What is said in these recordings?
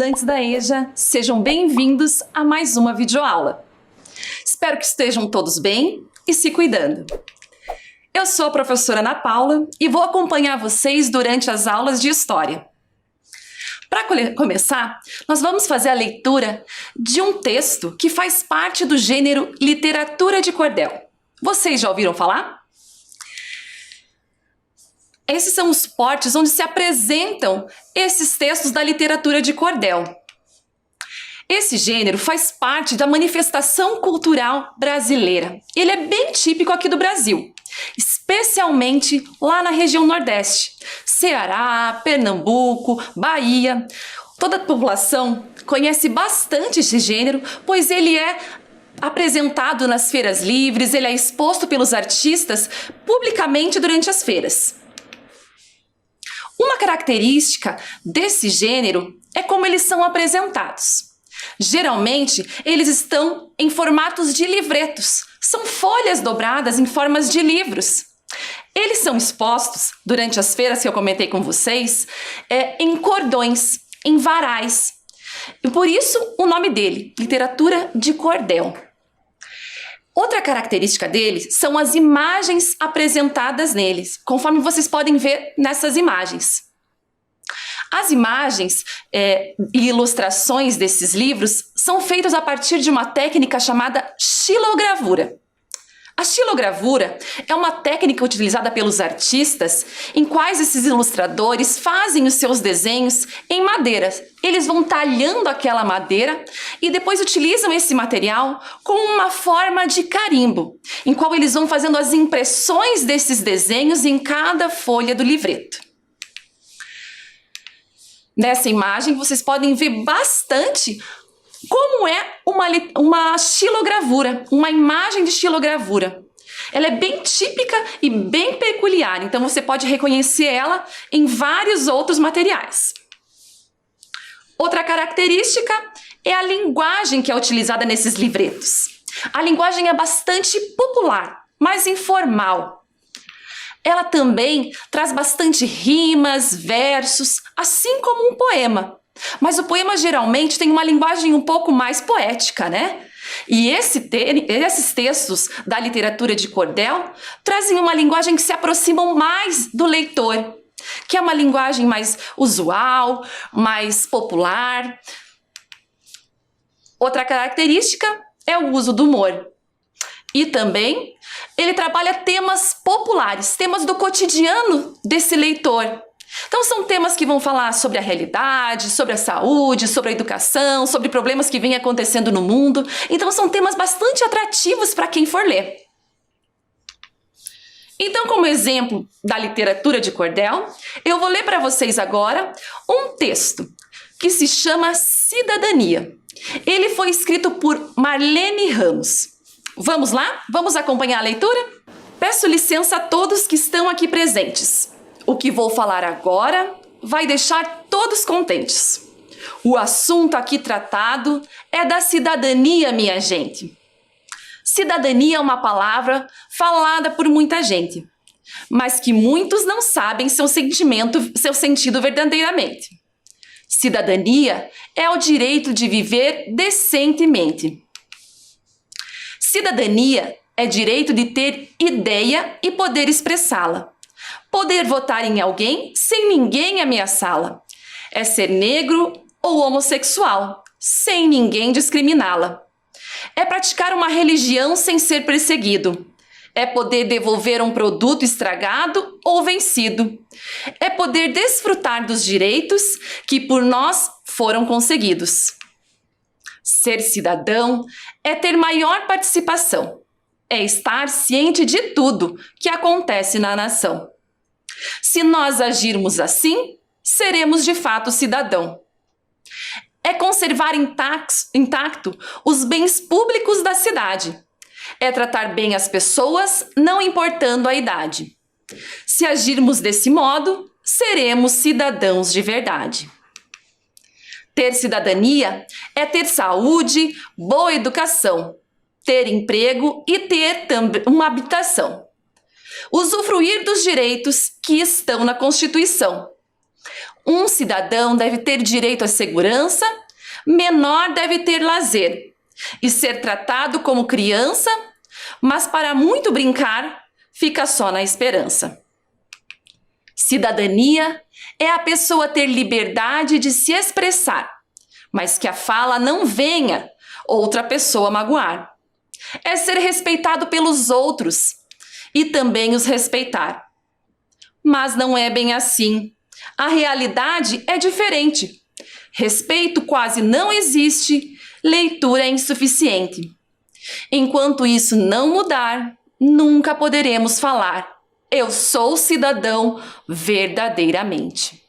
estudantes da EJA, sejam bem-vindos a mais uma videoaula. Espero que estejam todos bem e se cuidando. Eu sou a professora Ana Paula e vou acompanhar vocês durante as aulas de História. Para começar, nós vamos fazer a leitura de um texto que faz parte do gênero Literatura de Cordel. Vocês já ouviram falar? Esses são os portes onde se apresentam esses textos da literatura de cordel. Esse gênero faz parte da manifestação cultural brasileira. Ele é bem típico aqui do Brasil, especialmente lá na região Nordeste. Ceará, Pernambuco, Bahia. Toda a população conhece bastante esse gênero, pois ele é apresentado nas feiras livres, ele é exposto pelos artistas publicamente durante as feiras. Uma característica desse gênero é como eles são apresentados. Geralmente, eles estão em formatos de livretos. São folhas dobradas em formas de livros. Eles são expostos, durante as feiras que eu comentei com vocês, em cordões, em varais. E por isso o nome dele, literatura de cordel. Outra característica deles são as imagens apresentadas neles, conforme vocês podem ver nessas imagens. As imagens e ilustrações desses livros são feitas a partir de uma técnica chamada xilogravura. A xilogravura é uma técnica utilizada pelos artistas em quais esses ilustradores fazem os seus desenhos em madeira. Eles vão talhando aquela madeira e depois utilizam esse material como uma forma de carimbo, em qual eles vão fazendo as impressões desses desenhos em cada folha do livreto. Nessa imagem vocês podem ver bastante como é uma xilogravura, uma imagem de xilogravura. Ela é bem típica e bem peculiar, então você pode reconhecer ela em vários outros materiais. Outra característica é a linguagem que é utilizada nesses livretos. A linguagem é bastante popular, mais informal. Ela também traz bastante rimas, versos, assim como um poema. Mas o poema geralmente tem uma linguagem um pouco mais poética, né? E esses textos da literatura de cordel trazem uma linguagem que se aproximam mais do leitor, que é uma linguagem mais usual, mais popular. Outra característica é o uso do humor. E também ele trabalha temas populares, temas do cotidiano desse leitor. Então são temas que vão falar sobre a realidade, sobre a saúde, sobre a educação, sobre problemas que vêm acontecendo no mundo. Então são temas bastante atrativos para quem for ler. Então, como exemplo da literatura de cordel, eu vou ler para vocês agora um texto que se chama Cidadania. Ele foi escrito por Marlene Ramos. Vamos lá? Vamos acompanhar a leitura? Peço licença a todos que estão aqui presentes. O que vou falar agora vai deixar todos contentes. O assunto aqui tratado é da cidadania, minha gente. Cidadania é uma palavra falada por muita gente, mas que muitos não sabem seu sentido verdadeiramente. Cidadania é o direito de viver decentemente. Cidadania é direito de ter ideia e poder expressá-la. Poder votar em alguém sem ninguém ameaçá-la. É ser negro ou homossexual, sem ninguém discriminá-la. É praticar uma religião sem ser perseguido. É poder devolver um produto estragado ou vencido. É poder desfrutar dos direitos que por nós foram conseguidos. Ser cidadão é ter maior participação. É estar ciente de tudo que acontece na nação. Se nós agirmos assim, seremos de fato cidadão. É conservar intacto os bens públicos da cidade. É tratar bem as pessoas, não importando a idade. Se agirmos desse modo, seremos cidadãos de verdade. Ter cidadania é ter saúde, boa educação, ter emprego e ter também uma habitação. Usufruir dos direitos que estão na Constituição. Um cidadão deve ter direito à segurança, menor deve ter lazer e ser tratado como criança, mas para muito brincar, fica só na esperança. Cidadania é a pessoa ter liberdade de se expressar, mas que a fala não venha outra pessoa magoar. É ser respeitado pelos outros e também os respeitar. Mas não é bem assim. A realidade é diferente. Respeito quase não existe, leitura é insuficiente. Enquanto isso não mudar, nunca poderemos falar: eu sou cidadão verdadeiramente.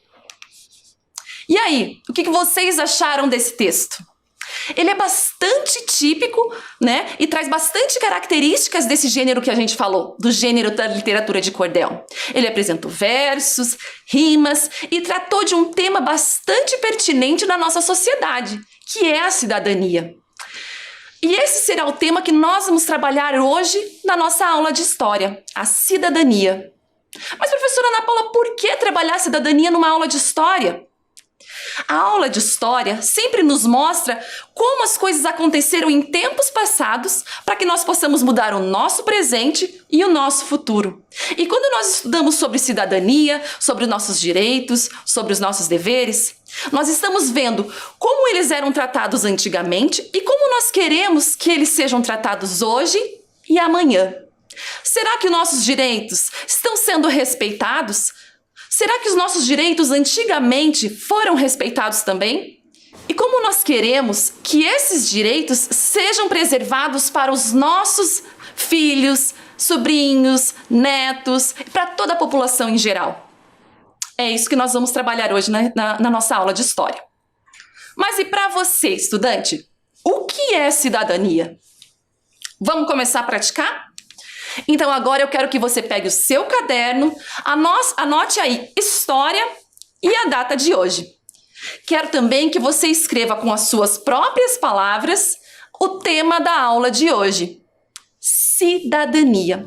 E aí, o que vocês acharam desse texto? Ele é bastante típico, né? E traz bastante características desse gênero que a gente falou, do gênero da literatura de cordel. Ele apresentou versos, rimas e tratou de um tema bastante pertinente na nossa sociedade, que é a cidadania. E esse será o tema que nós vamos trabalhar hoje na nossa aula de história, a cidadania. Mas, professora Ana Paula, por que trabalhar a cidadania numa aula de história? A aula de história sempre nos mostra como as coisas aconteceram em tempos passados para que nós possamos mudar o nosso presente e o nosso futuro. E quando nós estudamos sobre cidadania, sobre os nossos direitos, sobre os nossos deveres, nós estamos vendo como eles eram tratados antigamente e como nós queremos que eles sejam tratados hoje e amanhã. Será que os nossos direitos estão sendo respeitados? Será que os nossos direitos antigamente foram respeitados também? E como nós queremos que esses direitos sejam preservados para os nossos filhos, sobrinhos, netos e para toda a população em geral? É isso que nós vamos trabalhar hoje na nossa aula de história. Mas e para você, estudante? O que é cidadania? Vamos começar a praticar? Então agora eu quero que você pegue o seu caderno, anote aí história e a data de hoje. Quero também que você escreva com as suas próprias palavras o tema da aula de hoje: cidadania.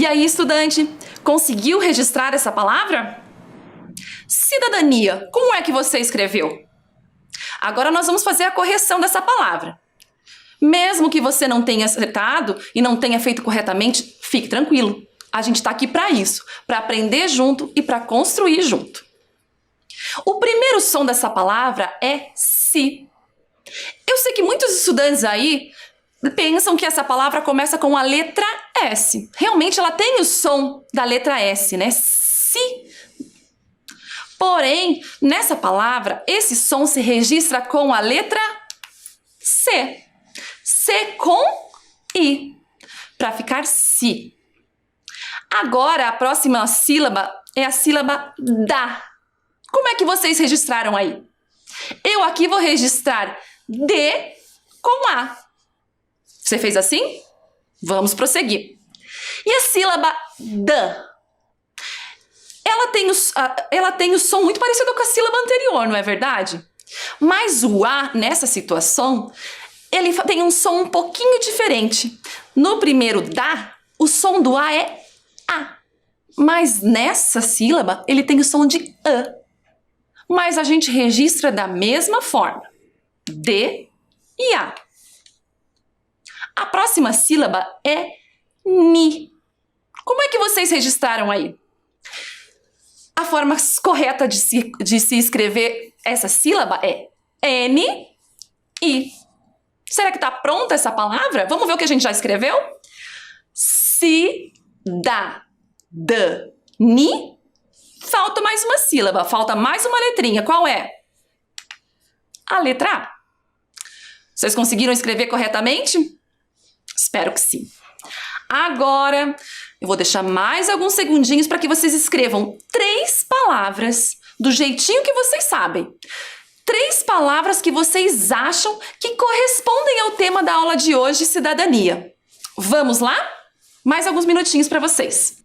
E aí, estudante, conseguiu registrar essa palavra? Cidadania, como é que você escreveu? Agora nós vamos fazer a correção dessa palavra. Mesmo que você não tenha acertado e não tenha feito corretamente, fique tranquilo. A gente está aqui para isso, para aprender junto e para construir junto. O primeiro som dessa palavra é si. Eu sei que muitos estudantes aí pensam que essa palavra começa com a letra S. Realmente ela tem o som da letra S, né? Si. Porém, nessa palavra, esse som se registra com a letra C. C com I, para ficar si. Agora, a próxima sílaba é a sílaba da. Como é que vocês registraram aí? Eu aqui vou registrar D com A. Você fez assim? Vamos prosseguir. E a sílaba dan? Ela tem o som muito parecido com a sílaba anterior, não é verdade? Mas o A, nessa situação, ele tem um som um pouquinho diferente. No primeiro da, o som do A é A. Mas nessa sílaba, ele tem o som de A. Mas a gente registra da mesma forma. D e A. A próxima sílaba é ni. Como é que vocês registraram aí? A forma correta de se escrever essa sílaba é N-I. Será que está pronta essa palavra? Vamos ver o que a gente já escreveu? Ni. Falta mais uma sílaba, falta mais uma letrinha. Qual é? A letra A. Vocês conseguiram escrever corretamente? Espero que sim. Agora, eu vou deixar mais alguns segundinhos para que vocês escrevam 3 palavras do jeitinho que vocês sabem. 3 palavras que vocês acham que correspondem ao tema da aula de hoje, cidadania. Vamos lá? Mais alguns minutinhos para vocês.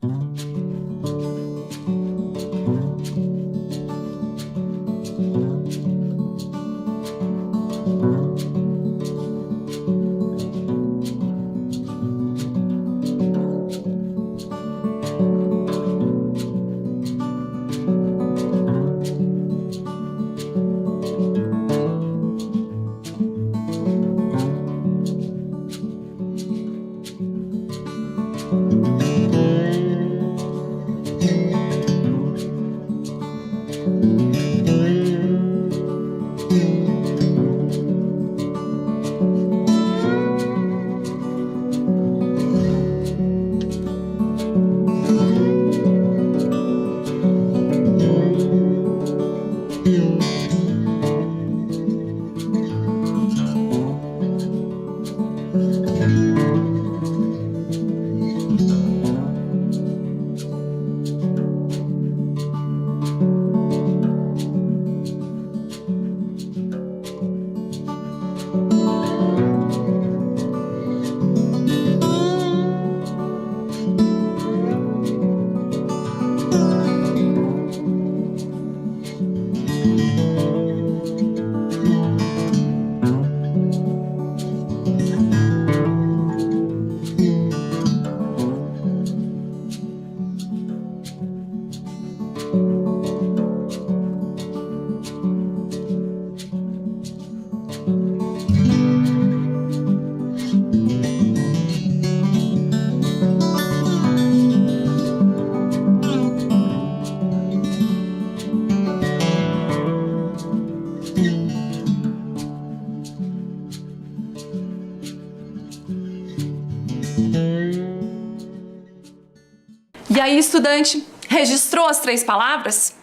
E aí, estudante, registrou as 3 palavras?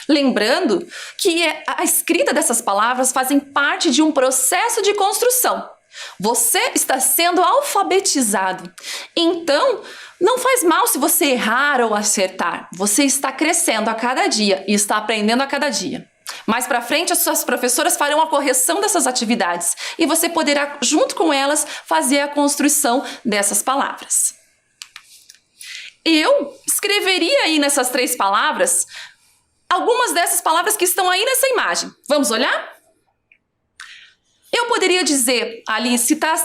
Lembrando que a escrita dessas palavras fazem parte de um processo de construção. Você está sendo alfabetizado. Então, não faz mal se você errar ou acertar. Você está crescendo a cada dia e está aprendendo a cada dia. Mais para frente, as suas professoras farão a correção dessas atividades e você poderá, junto com elas, fazer a construção dessas palavras. Eu escreveria aí nessas 3 palavras algumas dessas palavras que estão aí nessa imagem. Vamos olhar? Eu poderia dizer ali, citar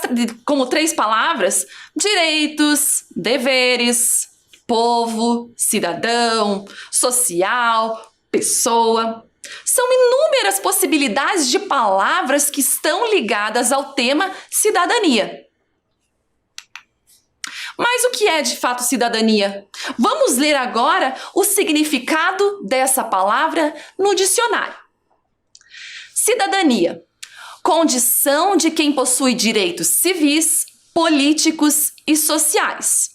como 3 palavras, direitos, deveres, Povo, cidadão, social, pessoa. São inúmeras possibilidades de palavras que estão ligadas ao tema cidadania. Mas o que é de fato cidadania? Vamos ler agora o significado dessa palavra no dicionário. Cidadania: condição de quem possui direitos civis, políticos e sociais,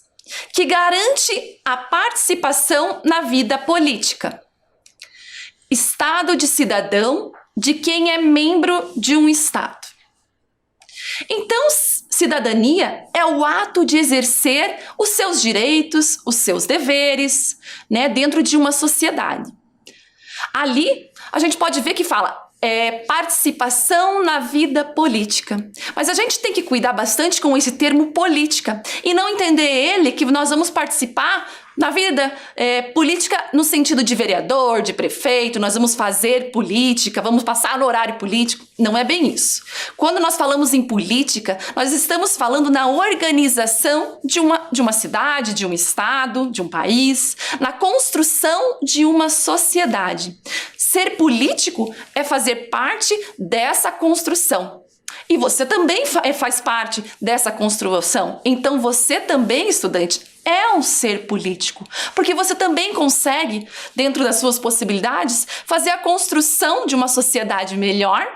que garante a participação na vida política. Estado de cidadão de quem é membro de um Estado. Então, cidadania é o ato de exercer os seus direitos, os seus deveres, dentro de uma sociedade. Ali, a gente pode ver que fala participação na vida política. Mas a gente tem que cuidar bastante com esse termo política e não entender ele que nós vamos participar na vida política no sentido de vereador, de prefeito, nós vamos fazer política, vamos passar no horário político. Não é bem isso. Quando nós falamos em política, nós estamos falando na organização de uma cidade, de um estado, de um país, na construção de uma sociedade. Ser político é fazer parte dessa construção. E você também faz parte dessa construção. Então você também, estudante, é um ser político. Porque você também consegue, dentro das suas possibilidades, fazer a construção de uma sociedade melhor,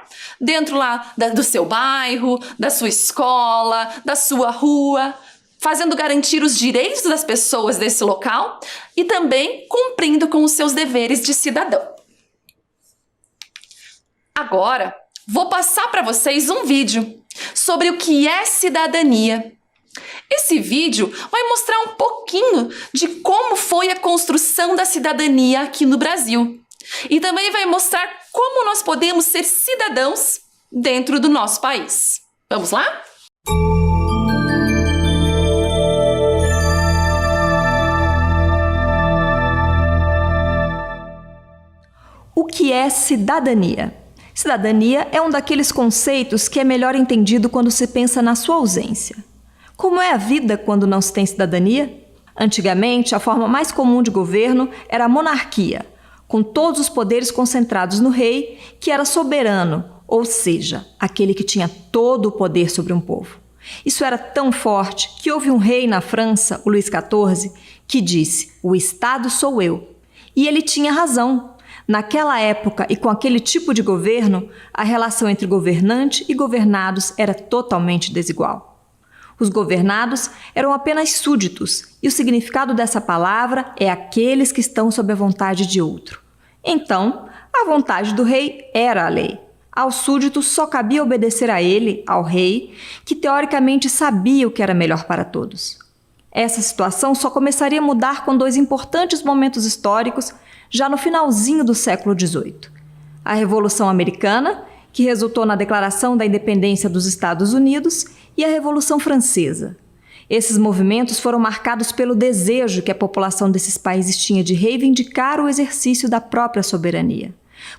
dentro lá do seu bairro, da sua escola, da sua rua, fazendo garantir os direitos das pessoas desse local e também cumprindo com os seus deveres de cidadão. Agora, vou passar para vocês um vídeo sobre o que é cidadania. Esse vídeo vai mostrar um pouquinho de como foi a construção da cidadania aqui no Brasil. E também vai mostrar como nós podemos ser cidadãos dentro do nosso país. Vamos lá? O que é cidadania? Cidadania é um daqueles conceitos que é melhor entendido quando se pensa na sua ausência. Como é a vida quando não se tem cidadania? Antigamente, a forma mais comum de governo era a monarquia, com todos os poderes concentrados no rei, que era soberano, ou seja, aquele que tinha todo o poder sobre um povo. Isso era tão forte que houve um rei na França, o Luís XIV, que disse: "O Estado sou eu." E ele tinha razão. Naquela época e com aquele tipo de governo, a relação entre governante e governados era totalmente desigual. Os governados eram apenas súditos, e o significado dessa palavra é aqueles que estão sob a vontade de outro. Então, a vontade do rei era a lei. Aos súditos só cabia obedecer a ele, ao rei, que teoricamente sabia o que era melhor para todos. Essa situação só começaria a mudar com dois importantes momentos históricos já no finalzinho do século XVIII. A Revolução Americana, que resultou na Declaração da Independência dos Estados Unidos, e a Revolução Francesa. Esses movimentos foram marcados pelo desejo que a população desses países tinha de reivindicar o exercício da própria soberania.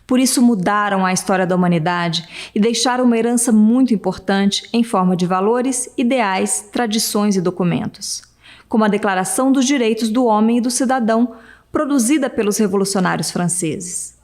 Por isso mudaram a história da humanidade e deixaram uma herança muito importante em forma de valores, ideais, tradições e documentos, como a Declaração dos Direitos do Homem e do Cidadão, produzida pelos revolucionários franceses.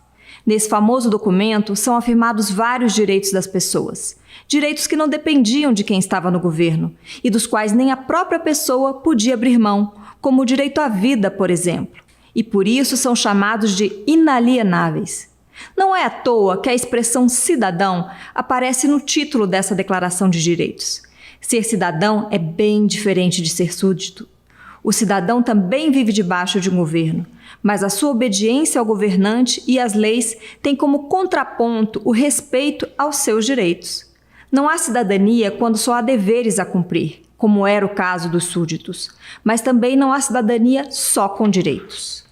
Nesse famoso documento são afirmados vários direitos das pessoas, direitos que não dependiam de quem estava no governo e dos quais nem a própria pessoa podia abrir mão, como o direito à vida, por exemplo, e por isso são chamados de inalienáveis. Não é à toa que a expressão cidadão aparece no título dessa Declaração de Direitos. Ser cidadão é bem diferente de ser súdito. O cidadão também vive debaixo de um governo, mas a sua obediência ao governante e às leis tem como contraponto o respeito aos seus direitos. Não há cidadania quando só há deveres a cumprir, como era o caso dos súditos, mas também não há cidadania só com direitos.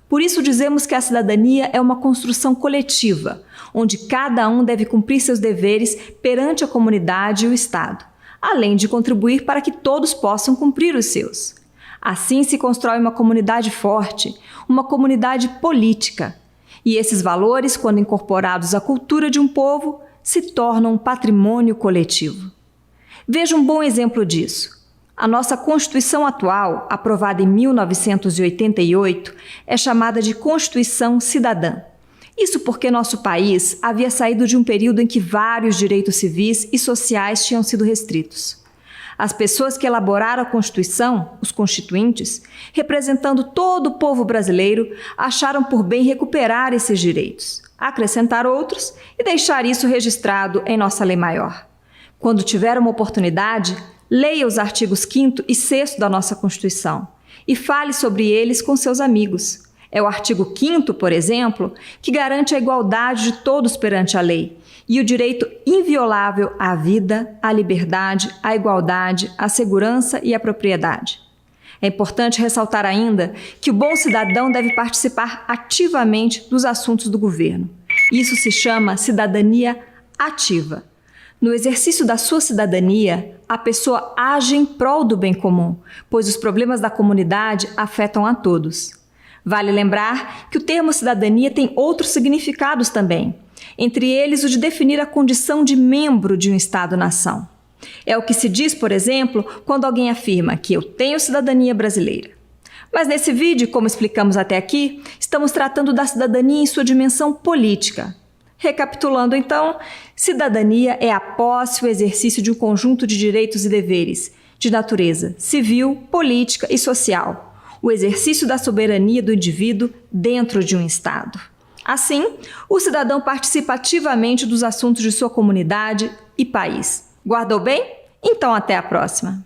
Por isso dizemos que a cidadania é uma construção coletiva, onde cada um deve cumprir seus deveres perante a comunidade e o Estado, além de contribuir para que todos possam cumprir os seus. Assim se constrói uma comunidade forte, uma comunidade política. E esses valores, quando incorporados à cultura de um povo, se tornam um patrimônio coletivo. Veja um bom exemplo disso. A nossa Constituição atual, aprovada em 1988, é chamada de Constituição Cidadã. Isso porque nosso país havia saído de um período em que vários direitos civis e sociais tinham sido restritos. As pessoas que elaboraram a Constituição, os constituintes, representando todo o povo brasileiro, acharam por bem recuperar esses direitos, acrescentar outros e deixar isso registrado em nossa lei maior. Quando tiver uma oportunidade, leia os artigos 5º e 6º da nossa Constituição e fale sobre eles com seus amigos. É o artigo 5º, por exemplo, que garante a igualdade de todos perante a lei e o direito inviolável à vida, à liberdade, à igualdade, à segurança e à propriedade. É importante ressaltar ainda que o bom cidadão deve participar ativamente dos assuntos do governo. Isso se chama cidadania ativa. No exercício da sua cidadania, a pessoa age em prol do bem comum, pois os problemas da comunidade afetam a todos. Vale lembrar que o termo cidadania tem outros significados também, entre eles o de definir a condição de membro de um Estado-nação. É o que se diz, por exemplo, quando alguém afirma que eu tenho cidadania brasileira. Mas nesse vídeo, como explicamos até aqui, estamos tratando da cidadania em sua dimensão política. Recapitulando então, cidadania é a posse e o exercício de um conjunto de direitos e deveres, de natureza civil, política e social. O exercício da soberania do indivíduo dentro de um Estado. Assim, o cidadão participa ativamente dos assuntos de sua comunidade e país. Guardou bem? Então até a próxima!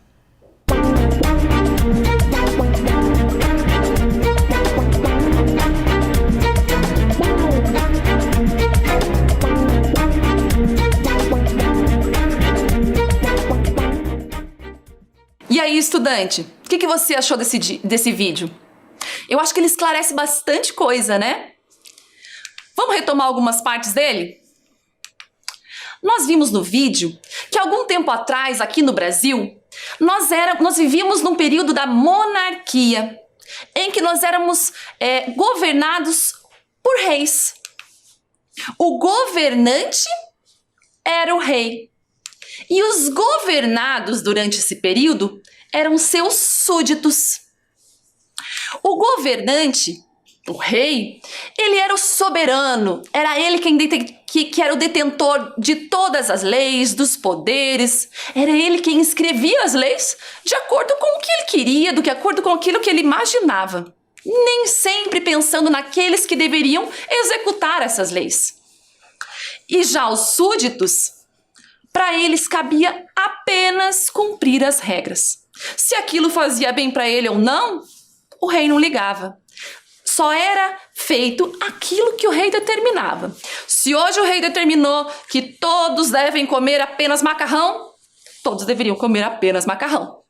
E aí, estudante, o que você achou desse vídeo? Eu acho que ele esclarece bastante coisa, né? Vamos retomar algumas partes dele? Nós vimos no vídeo que algum tempo atrás, aqui no Brasil, nós vivíamos num período da monarquia, em que nós éramos governados por reis. O governante era o rei. E os governados durante esse período eram seus súditos. O governante, o rei, ele era o soberano, era ele que era o detentor de todas as leis, dos poderes, era ele quem escrevia as leis de acordo com o que ele queria, de acordo com aquilo que ele imaginava, nem sempre pensando naqueles que deveriam executar essas leis. E já os súditos, para eles cabia apenas cumprir as regras. Se aquilo fazia bem para ele ou não, o rei não ligava. Só era feito aquilo que o rei determinava. Se hoje o rei determinou que todos devem comer apenas macarrão, todos deveriam comer apenas macarrão.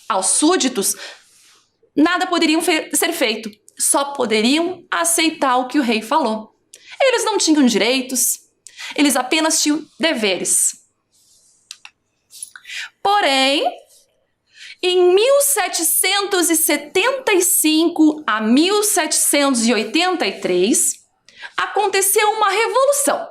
Aos súditos, nada poderia ser feito. Só poderiam aceitar o que o rei falou. Eles não tinham direitos, eles apenas tinham deveres. Porém, em 1775 a 1783, aconteceu uma revolução.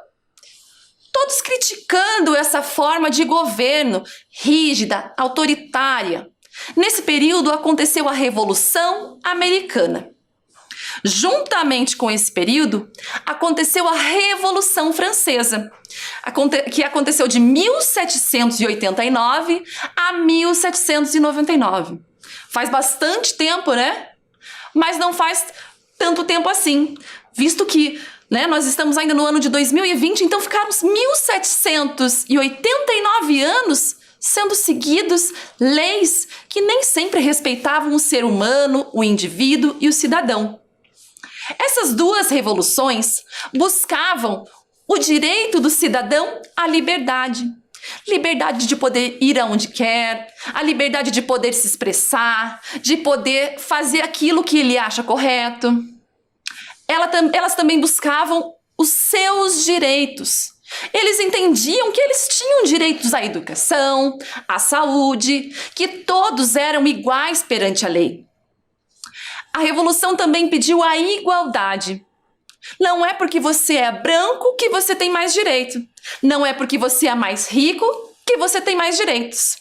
Todos criticando essa forma de governo rígida, autoritária. Nesse período aconteceu a Revolução Americana. Juntamente com esse período, aconteceu a Revolução Francesa, que aconteceu de 1789 a 1799. Faz bastante tempo, né? Mas não faz tanto tempo assim, visto que nós estamos ainda no ano de 2020, então ficaram 1789 anos sendo seguidos leis que nem sempre respeitavam o ser humano, o indivíduo e o cidadão. Essas duas revoluções buscavam o direito do cidadão à liberdade. Liberdade de poder ir aonde quer, a liberdade de poder se expressar, de poder fazer aquilo que ele acha correto. Elas também buscavam os seus direitos. Eles entendiam que eles tinham direitos à educação, à saúde, que todos eram iguais perante a lei. A Revolução também pediu a igualdade. Não é porque você é branco que você tem mais direito. Não é porque você é mais rico que você tem mais direitos.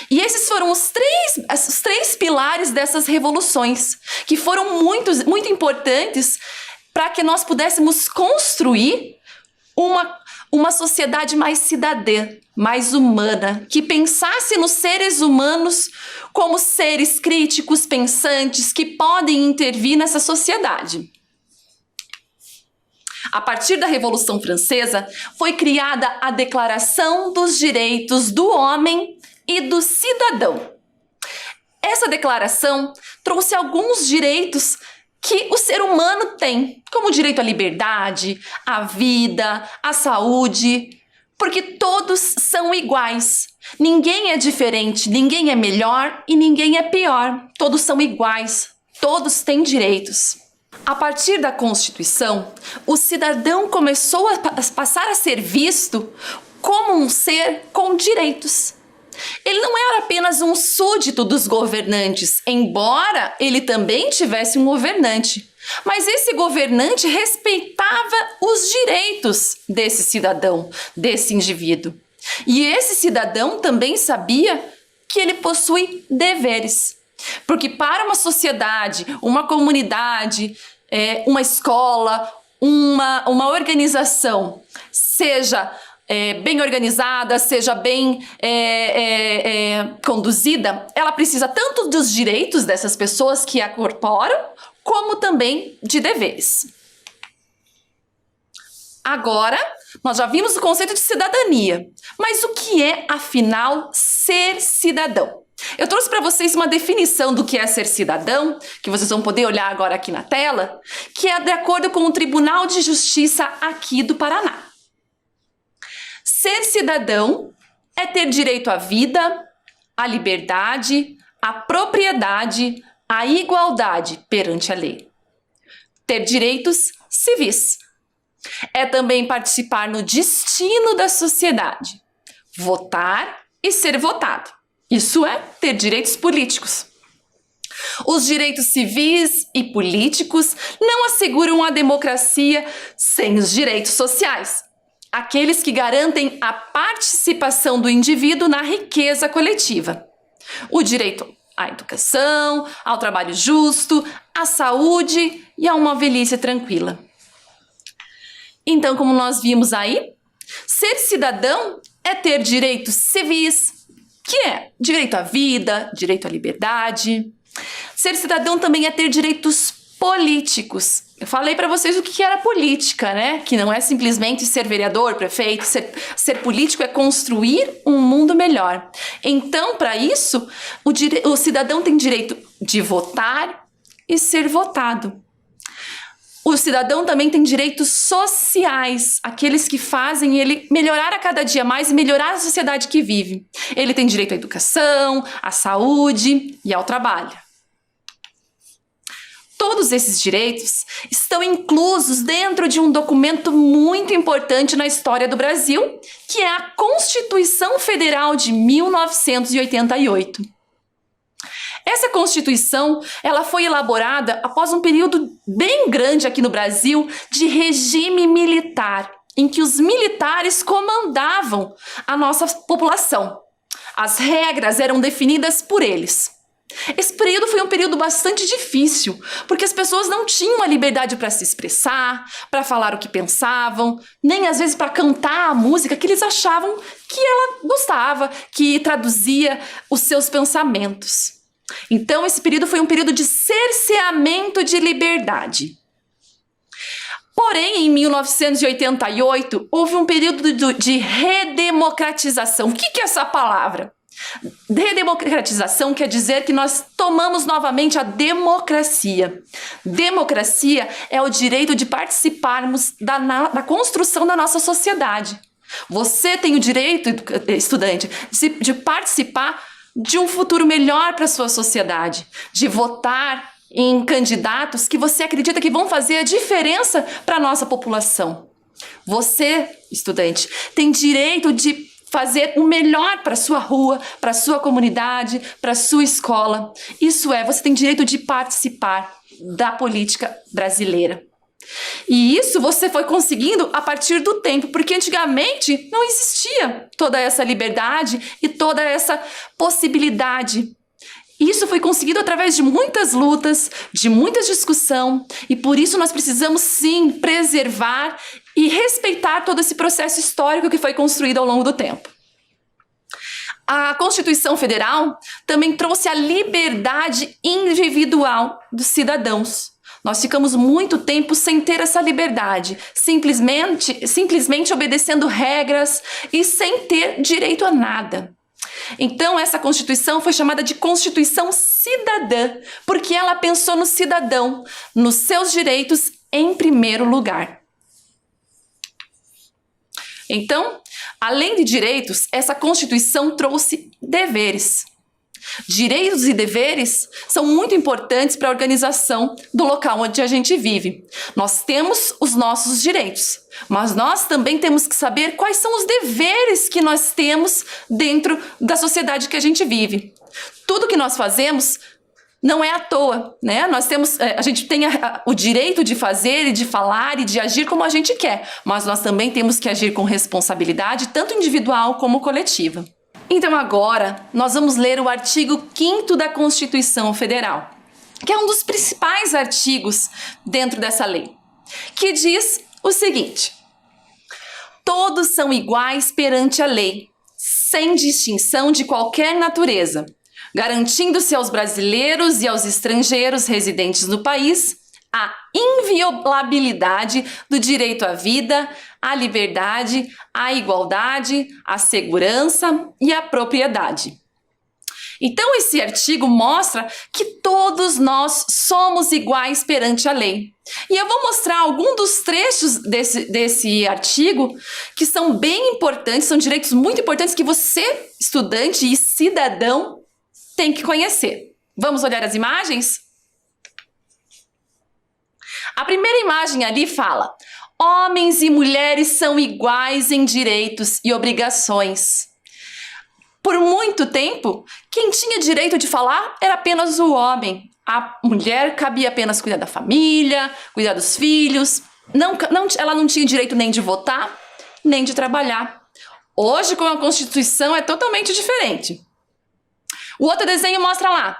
E esses foram os três pilares dessas revoluções, que foram muito importantes para que nós pudéssemos construir uma sociedade mais cidadã, mais humana, que pensasse nos seres humanos como seres críticos, pensantes, que podem intervir nessa sociedade. A partir da Revolução Francesa, foi criada a Declaração dos Direitos do Homem e do Cidadão. Essa declaração trouxe alguns direitos que o ser humano tem, como o direito à liberdade, à vida, à saúde, porque todos são iguais. Ninguém é diferente, ninguém é melhor e ninguém é pior. Todos são iguais, todos têm direitos. A partir da Constituição, o cidadão começou a passar a ser visto como um ser com direitos. Ele não era apenas um súdito dos governantes, embora ele também tivesse um governante. Mas esse governante respeitava os direitos desse cidadão, desse indivíduo. E esse cidadão também sabia que ele possui deveres. Porque para uma sociedade, uma comunidade, uma escola, uma organização, seja bem organizada, seja bem conduzida, ela precisa tanto dos direitos dessas pessoas que a corporam, como também de deveres. Agora, nós já vimos o conceito de cidadania, mas o que é, afinal, ser cidadão? Eu trouxe para vocês uma definição do que é ser cidadão, que vocês vão poder olhar agora aqui na tela, que é de acordo com o Tribunal de Justiça aqui do Paraná. Ser cidadão é ter direito à vida, à liberdade, à propriedade, à igualdade perante a lei. Ter direitos civis. É também participar no destino da sociedade. Votar e ser votado. Isso é ter direitos políticos. Os direitos civis e políticos não asseguram a democracia sem os direitos sociais. Aqueles que garantem a participação do indivíduo na riqueza coletiva. O direito à educação, ao trabalho justo, à saúde e a uma velhice tranquila. Então, como nós vimos aí, ser cidadão é ter direitos civis, que é direito à vida, direito à liberdade. Ser cidadão também é ter direitos políticos. Eu falei para vocês o que era política, né? Que não é simplesmente ser vereador, prefeito. Ser político é construir um mundo melhor. Então, para isso, o cidadão tem direito de votar e ser votado. O cidadão também tem direitos sociais, aqueles que fazem ele melhorar a cada dia mais e melhorar a sociedade que vive. Ele tem direito à educação, à saúde e ao trabalho. Todos esses direitos estão inclusos dentro de um documento muito importante na história do Brasil, que é a Constituição Federal de 1988. Essa Constituição, ela foi elaborada após um período bem grande aqui no Brasil de regime militar, em que os militares comandavam a nossa população. As regras eram definidas por eles. Esse período foi um período bastante difícil, porque as pessoas não tinham a liberdade para se expressar, para falar o que pensavam, nem às vezes para cantar a música que eles achavam que ela gostava, que traduzia os seus pensamentos. Então, esse período foi um período de cerceamento de liberdade. Porém, em 1988, houve um período de redemocratização. O que é essa palavra? Redemocratização quer dizer que nós tomamos novamente a democracia. Democracia é o direito de participarmos da construção da nossa sociedade. Você tem o direito, estudante, de participar de um futuro melhor para a sua sociedade, de votar em candidatos que você acredita que vão fazer a diferença para a nossa população. Você, estudante, tem direito de fazer o melhor para a sua rua, para a sua comunidade, para a sua escola. Isso é, você tem direito de participar da política brasileira. E isso você foi conseguindo a partir do tempo, porque antigamente não existia toda essa liberdade e toda essa possibilidade. Isso foi conseguido através de muitas lutas, de muita discussão, e por isso nós precisamos sim preservar e respeitar todo esse processo histórico que foi construído ao longo do tempo. A Constituição Federal também trouxe a liberdade individual dos cidadãos. Nós ficamos muito tempo sem ter essa liberdade, simplesmente obedecendo regras e sem ter direito a nada. Então, essa Constituição foi chamada de Constituição Cidadã, porque ela pensou no cidadão, nos seus direitos em primeiro lugar. Então, além de direitos, essa Constituição trouxe deveres. Direitos e deveres são muito importantes para a organização do local onde a gente vive. Nós temos os nossos direitos, mas nós também temos que saber quais são os deveres que nós temos dentro da sociedade que a gente vive. Tudo que nós fazemos não é à toa, né? A gente tem o direito de fazer e de falar e de agir como a gente quer, mas nós também temos que agir com responsabilidade, tanto individual como coletiva. Então agora nós vamos ler o artigo 5º da Constituição Federal, que é um dos principais artigos dentro dessa lei, que diz o seguinte: todos são iguais perante a lei, sem distinção de qualquer natureza, garantindo-se aos brasileiros e aos estrangeiros residentes no país a inviolabilidade do direito à vida, à liberdade, à igualdade, à segurança e à propriedade. Então, esse artigo mostra que todos nós somos iguais perante a lei. E eu vou mostrar alguns dos trechos desse artigo que são bem importantes, são direitos muito importantes que você, estudante e cidadão, tem que conhecer. Vamos olhar as imagens? A primeira imagem ali fala: homens e mulheres são iguais em direitos e obrigações. Por muito tempo, quem tinha direito de falar era apenas o homem. A mulher cabia apenas cuidar da família, cuidar dos filhos. Ela não tinha direito nem de votar, nem de trabalhar. Hoje, com a Constituição, é totalmente diferente. O outro desenho mostra lá: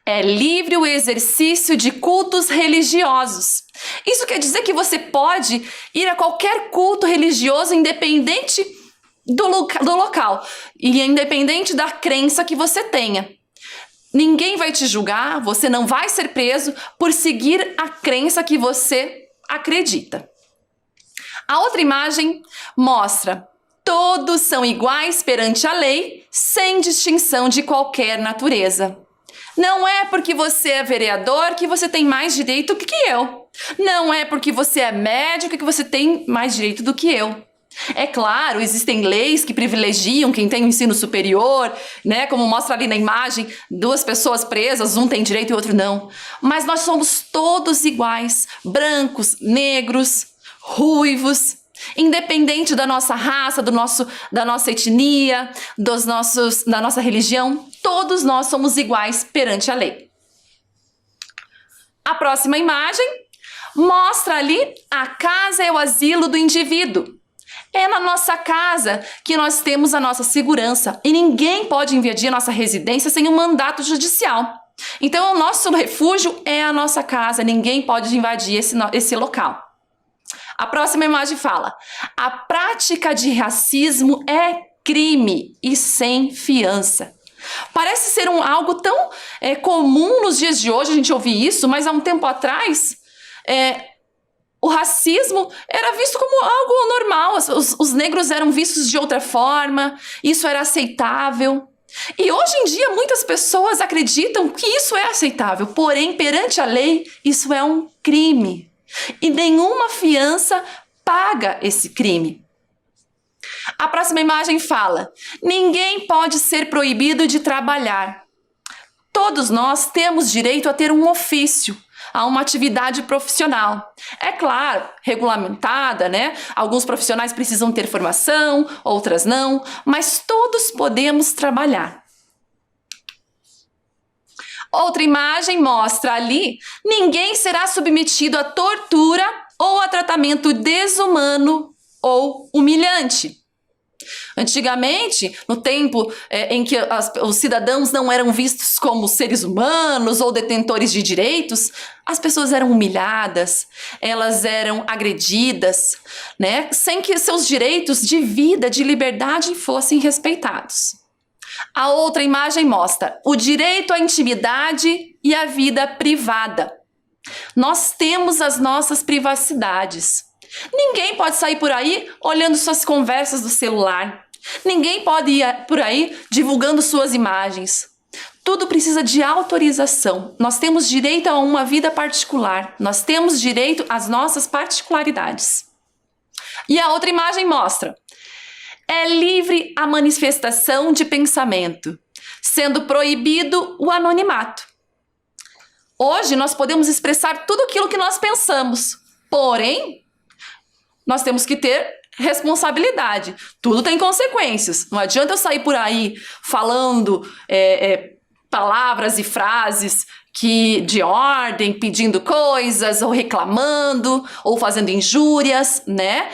é livre o exercício de cultos religiosos. Isso quer dizer que você pode ir a qualquer culto religioso, independente do local e independente da crença que você tenha. Ninguém vai te julgar, você não vai ser preso por seguir a crença que você acredita. A outra imagem mostra: todos são iguais perante a lei, sem distinção de qualquer natureza. Não é porque você é vereador que você tem mais direito que eu. Não é porque você é médico que você tem mais direito do que eu. É claro, existem leis que privilegiam quem tem o ensino superior, né? Como mostra ali na imagem, 2 pessoas presas, um tem direito e o outro não. Mas nós somos todos iguais, brancos, negros, ruivos, independente da nossa raça, da nossa etnia, da nossa religião, todos nós somos iguais perante a lei. A próxima imagem mostra ali: a casa é o asilo do indivíduo. É na nossa casa que nós temos a nossa segurança e ninguém pode invadir a nossa residência sem um mandato judicial. Então, o nosso refúgio é a nossa casa, ninguém pode invadir esse local. A próxima imagem fala: a prática de racismo é crime e sem fiança. Parece ser algo tão comum nos dias de hoje a gente ouvir isso, mas há um tempo atrás o racismo era visto como algo normal, os negros eram vistos de outra forma, isso era aceitável. E hoje em dia muitas pessoas acreditam que isso é aceitável, porém perante a lei isso é um crime. E nenhuma fiança paga esse crime. A próxima imagem fala: ninguém pode ser proibido de trabalhar. Todos nós temos direito a ter um ofício, a uma atividade profissional. É claro, regulamentada, né? Alguns profissionais precisam ter formação, outras não, mas todos podemos trabalhar. Outra imagem mostra ali: ninguém será submetido a tortura ou a tratamento desumano ou humilhante. Antigamente, no tempo em que os cidadãos não eram vistos como seres humanos ou detentores de direitos, as pessoas eram humilhadas, elas eram agredidas, né, sem que seus direitos de vida, de liberdade fossem respeitados. A outra imagem mostra o direito à intimidade e à vida privada. Nós temos as nossas privacidades. Ninguém pode sair por aí olhando suas conversas do celular. Ninguém pode ir por aí divulgando suas imagens. Tudo precisa de autorização. Nós temos direito a uma vida particular. Nós temos direito às nossas particularidades. E a outra imagem mostra: é livre a manifestação de pensamento, sendo proibido o anonimato. Hoje nós podemos expressar tudo aquilo que nós pensamos, porém, nós temos que ter responsabilidade. Tudo tem consequências. Não adianta eu sair por aí falando palavras e frases de ordem, pedindo coisas, ou reclamando, ou fazendo injúrias, né?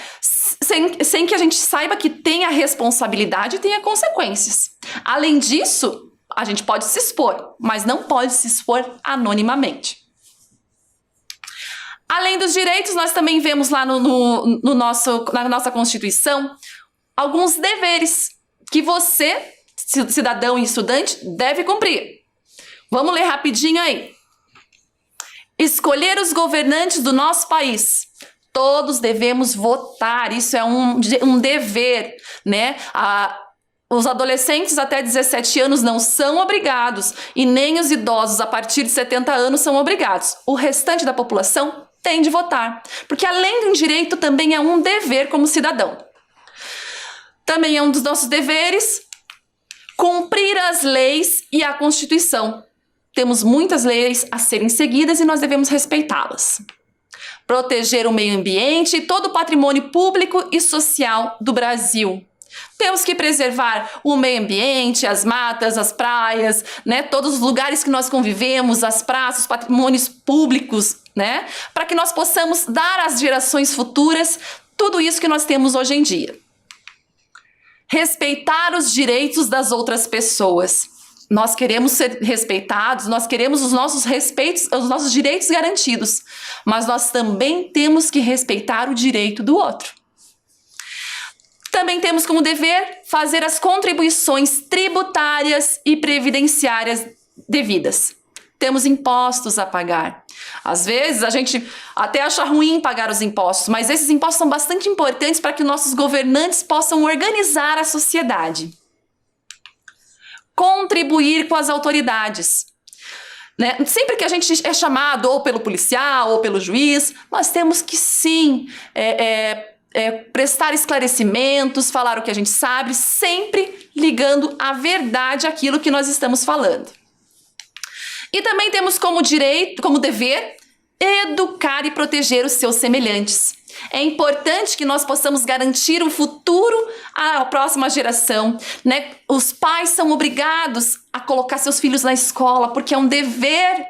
Sem que a gente saiba que tem a responsabilidade e tem as consequências. Além disso, a gente pode se expor, mas não pode se expor anonimamente. Além dos direitos, nós também vemos lá na nossa Constituição alguns deveres que você, cidadão e estudante, deve cumprir. Vamos ler rapidinho aí. Escolher os governantes do nosso país. Todos devemos votar, isso é um dever, né? Os adolescentes até 17 anos não são obrigados e nem os idosos a partir de 70 anos são obrigados. O restante da população tem de votar, porque além de um direito, também é um dever como cidadão. Também é um dos nossos deveres cumprir as leis e a Constituição. Temos muitas leis a serem seguidas e nós devemos respeitá-las. Proteger o meio ambiente e todo o patrimônio público e social do Brasil. Temos que preservar o meio ambiente, as matas, as praias, né? Todos os lugares que nós convivemos, as praças, os patrimônios públicos, né? Para que nós possamos dar às gerações futuras tudo isso que nós temos hoje em dia. Respeitar os direitos das outras pessoas. Nós queremos ser respeitados, nós queremos os nossos direitos garantidos, mas nós também temos que respeitar o direito do outro. Também temos como dever fazer as contribuições tributárias e previdenciárias devidas. Temos impostos a pagar. Às vezes a gente até acha ruim pagar os impostos, mas esses impostos são bastante importantes para que nossos governantes possam organizar a sociedade. Contribuir com as autoridades. Né? Sempre que a gente é chamado ou pelo policial ou pelo juiz, nós temos que sim prestar esclarecimentos, falar o que a gente sabe, sempre ligando a verdade àquilo que nós estamos falando. E também temos como direito, como dever, educar e proteger os seus semelhantes. É importante que nós possamos garantir o futuro à próxima geração, né? Os pais são obrigados a colocar seus filhos na escola, porque é um dever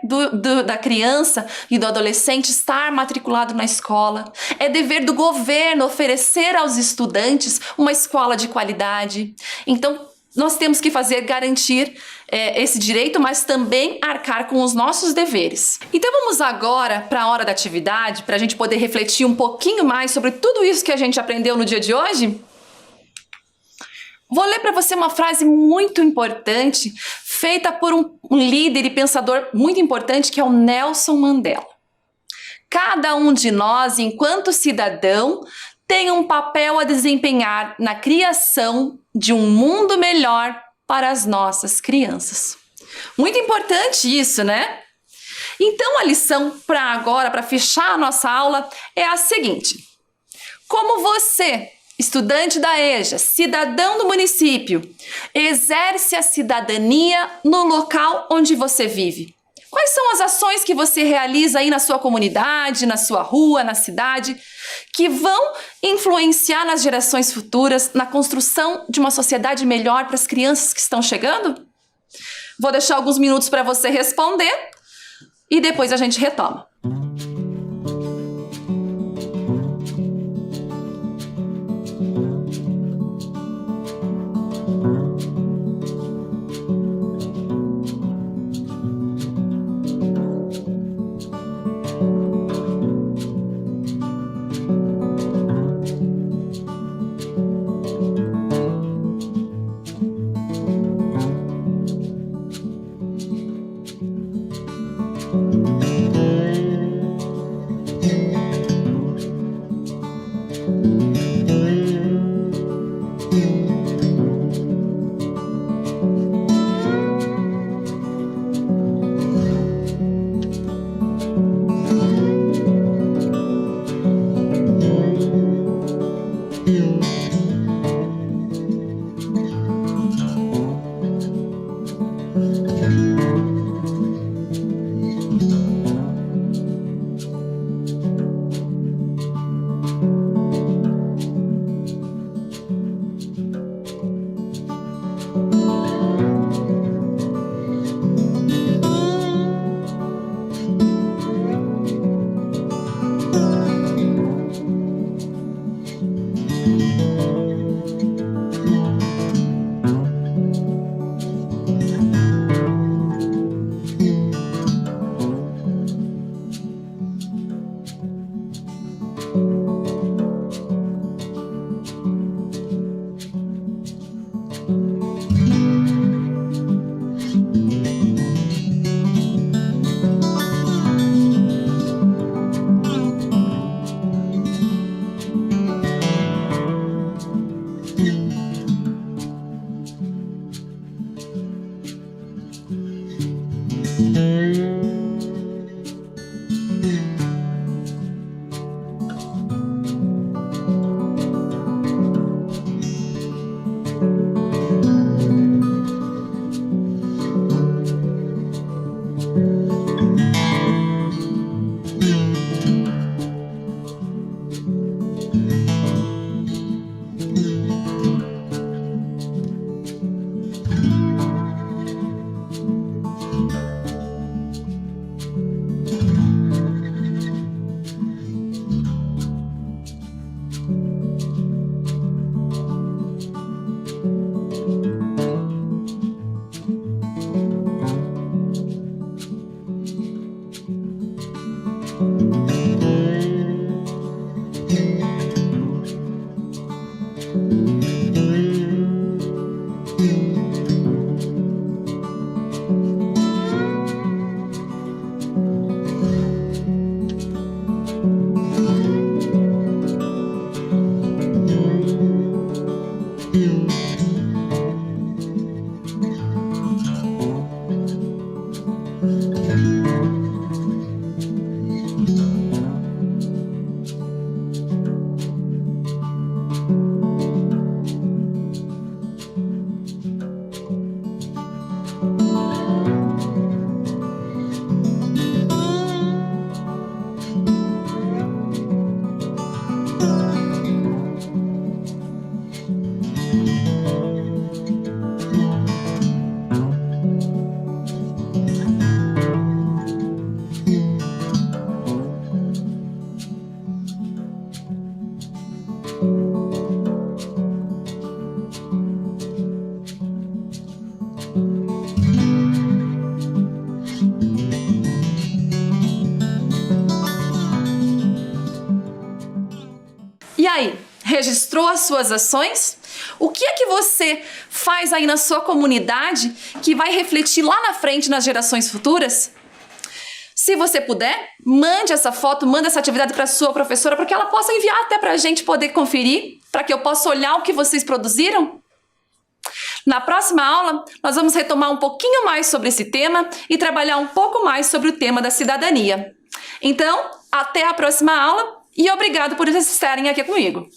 da criança e do adolescente estar matriculado na escola. É dever do governo oferecer aos estudantes uma escola de qualidade. Então, nós temos que garantir esse direito, mas também arcar com os nossos deveres. Então vamos agora para a hora da atividade, para a gente poder refletir um pouquinho mais sobre tudo isso que a gente aprendeu no dia de hoje. Vou ler para você uma frase muito importante, feita por um líder e pensador muito importante, que é o Nelson Mandela. Cada um de nós, enquanto cidadão, tem um papel a desempenhar na criação de um mundo melhor para as nossas crianças. Muito importante isso, né? Então a lição para fechar a nossa aula, é a seguinte: como você, estudante da EJA, cidadão do município, exerce a cidadania no local onde você vive? Quais são as ações que você realiza aí na sua comunidade, na sua rua, na cidade, que vão influenciar nas gerações futuras, na construção de uma sociedade melhor para as crianças que estão chegando? Vou deixar alguns minutos para você responder e depois a gente retoma. aí? Registrou as suas ações? O que é que você faz aí na sua comunidade que vai refletir lá na frente nas gerações futuras? Se você puder, mande essa foto, mande essa atividade para sua professora para que ela possa enviar até para a gente poder conferir, para que eu possa olhar o que vocês produziram. Na próxima aula, nós vamos retomar um pouquinho mais sobre esse tema e trabalhar um pouco mais sobre o tema da cidadania. Então, até a próxima aula e obrigado por estarem aqui comigo.